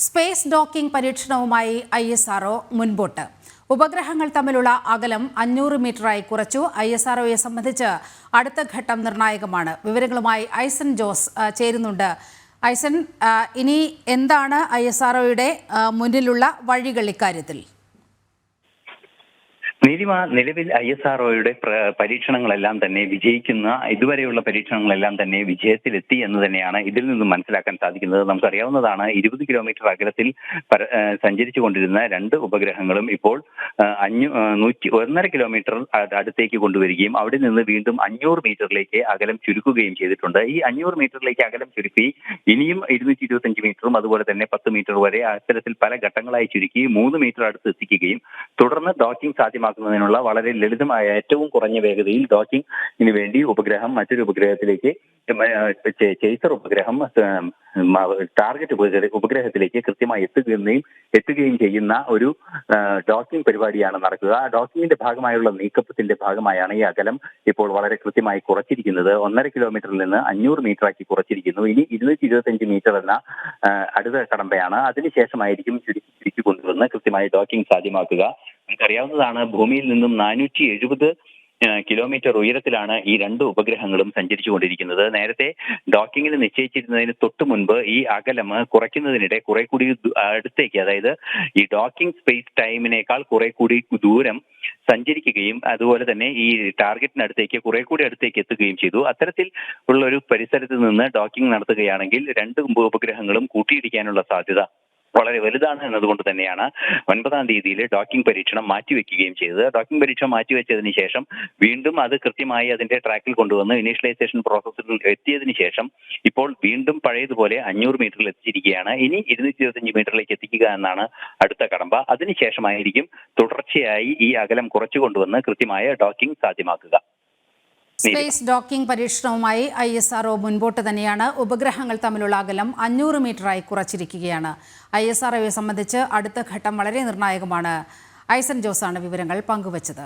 Space docking പരീക്ഷണവുമായി ISRO മുൻപോട്ട്. ഉപഗ്രഹങ്ങൾ തമ്മിലുള്ള അകലം 500 മീറ്ററായി കുറച്ചു. ISROയെ സംബന്ധിച്ച് അടുത്ത ഘട്ടം നിർണായകമാണ്. വിവരങ്ങളുമായി ഐസൻ ജോസ് ചേരുന്നുണ്ട്. ഐസൻ, ഇനി എന്താണ് ISROയുടെ മുന്നിലുള്ള വഴികൾ ഇക്കാര്യത്തിൽ? നീലിമ, നിലവിൽ ISROയുടെ പരീക്ഷണങ്ങളെല്ലാം തന്നെ ഇതുവരെയുള്ള പരീക്ഷണങ്ങളെല്ലാം തന്നെ വിജയത്തിലെത്തി എന്ന് തന്നെയാണ് ഇതിൽ നിന്നും മനസ്സിലാക്കാൻ സാധിക്കുന്നത്. നമുക്കറിയാവുന്നതാണ്, 20 കിലോമീറ്റർ അകലത്തിൽ സഞ്ചരിച്ചു കൊണ്ടിരുന്ന 2 ഉപഗ്രഹങ്ങളും ഇപ്പോൾ 1.5 കിലോമീറ്റർ അടുത്തേക്ക് കൊണ്ടുവരികയും അവിടെ നിന്ന് വീണ്ടും 500 മീറ്ററിലേക്ക് അകലം ചുരുക്കുകയും ചെയ്തിട്ടുണ്ട്. ഈ 500 മീറ്ററിലേക്ക് അകലം ചുരുക്കി ഇനിയും 225 മീറ്ററും അതുപോലെ തന്നെ 10 മീറ്റർ വരെ അത്തരത്തിൽ പല ഘട്ടങ്ങളായി ചുരുക്കി 3 മീറ്റർ അടുത്ത് എത്തിക്കുകയും തുടർന്ന് ഡോക്കിംഗ് സാധ്യമാക്കുന്നതിനുള്ള വളരെ ലളിതമായ ഏറ്റവും കുറഞ്ഞ വേഗതയിൽ ഡോക്കിംഗിന് വേണ്ടി ഉപഗ്രഹം മറ്റൊരു ഉപഗ്രഹത്തിലേക്ക് ചേസർ ഉപഗ്രഹം ടാർഗറ്റ് ഉപഗ്രഹത്തിലേക്ക് കൃത്യമായി എത്തുകയും ചെയ്യുന്ന ഒരു ഡോക്കിംഗ് പരിപാടിയാണ് നടക്കുക. ആ ഡോക്കിങ്ങിന്റെ ഭാഗമായുള്ള നീക്കത്തിന്റെ ഭാഗമായാണ് ഈ അകലം ഇപ്പോൾ വളരെ കൃത്യമായി കുറച്ചിരിക്കുന്നത്. 1.5 കിലോമീറ്ററിൽ നിന്ന് 500 മീറ്ററാക്കി കുറച്ചിരിക്കുന്നു. ഇനി 225 മീറ്റർ എന്ന അടുത്ത കടമ്പയാണ്. അതിനുശേഷമായിരിക്കും ചുരുക്കി കൊണ്ടുവന്ന് കൃത്യമായി ഡോക്കിംഗ് സാധ്യമാക്കുക. നമുക്കറിയാവുന്നതാണ്, ഭൂമിയിൽ നിന്നും 470 കിലോമീറ്റർ ഉയരത്തിലാണ് ഈ 2 ഉപഗ്രഹങ്ങളും സഞ്ചരിച്ചുകൊണ്ടിരിക്കുന്നത്. നേരത്തെ ഡോക്കിങ്ങിന് നിശ്ചയിച്ചിരുന്നതിന് തൊട്ടു മുൻപ് ഈ അകലം കുറയ്ക്കുന്നതിനിടെ കുറെ കൂടി അടുത്തേക്ക്, അതായത് ഈ ഡോക്കിംഗ് സ്പേസ് ടൈമിനേക്കാൾ കുറെ കൂടി ദൂരം സഞ്ചരിക്കുകയും അതുപോലെ തന്നെ ഈ ടാർഗറ്റിനടുത്തേക്ക് കുറെ കൂടി അടുത്തേക്ക് എത്തുകയും ചെയ്തു. അത്തരത്തിൽ ഉള്ള ഒരു പരിസരത്ത് നിന്ന് ഡോക്കിംഗ് നടത്തുകയാണെങ്കിൽ 2 ഉപഗ്രഹങ്ങളും കൂട്ടിയിടിക്കാനുള്ള സാധ്യത വളരെ വലുതാണ് എന്നതുകൊണ്ട് തന്നെയാണ് 9-ാം തീയതിയിൽ ഡോക്കിംഗ് പരീക്ഷണം മാറ്റിവെക്കുകയും ചെയ്തത്. ഡോക്കിംഗ് പരീക്ഷണം മാറ്റിവെച്ചതിന് ശേഷം വീണ്ടും അത് കൃത്യമായി അതിന്റെ ട്രാക്കിൽ കൊണ്ടുവന്ന് ഇനീഷ്യലൈസേഷൻ പ്രോസസ്സിൽ എത്തിയതിനു ശേഷം ഇപ്പോൾ വീണ്ടും പഴയതുപോലെ 500 മീറ്ററിൽ എത്തിച്ചിരിക്കുകയാണ്. ഇനി 225 മീറ്ററിലേക്ക് എത്തിക്കുക എന്നാണ് അടുത്ത കടമ്പ. അതിനുശേഷമായിരിക്കും തുടർച്ചയായി ഈ അകലം കുറച്ചു കൊണ്ടുവന്ന് കൃത്യമായ ഡോക്കിംഗ് സാധ്യമാക്കുക. സ്പേസ് ഡോക്കിംഗ് പരീക്ഷണവുമായി ISRO മുൻപോട്ട് തന്നെയാണ്. ഉപഗ്രഹങ്ങൾ തമ്മിലുള്ള അകലം 500 മീറ്ററായി കുറച്ചിരിക്കുകയാണ്. ISROയെ സംബന്ധിച്ച് അടുത്ത ഘട്ടം വളരെ നിർണായകമാണ്. ഐസൻ ജോസാണ് വിവരങ്ങൾ പങ്കുവച്ചത്.